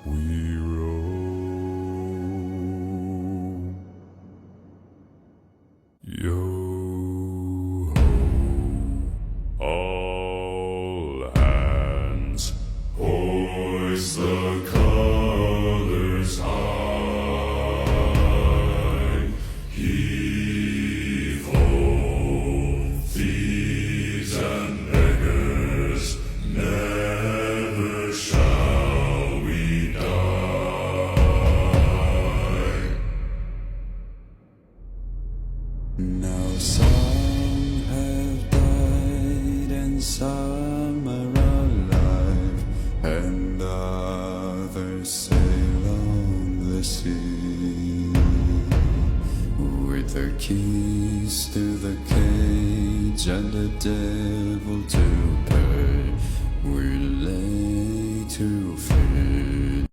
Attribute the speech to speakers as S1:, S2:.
S1: we roam. Yo ho, all hands, hoist the colors high. Heave ho, thieves and beggars, never shall we die. Now some have died and some are alive, and others sail on the sea with their keys to the cage and the devil to pay. We lay to feed.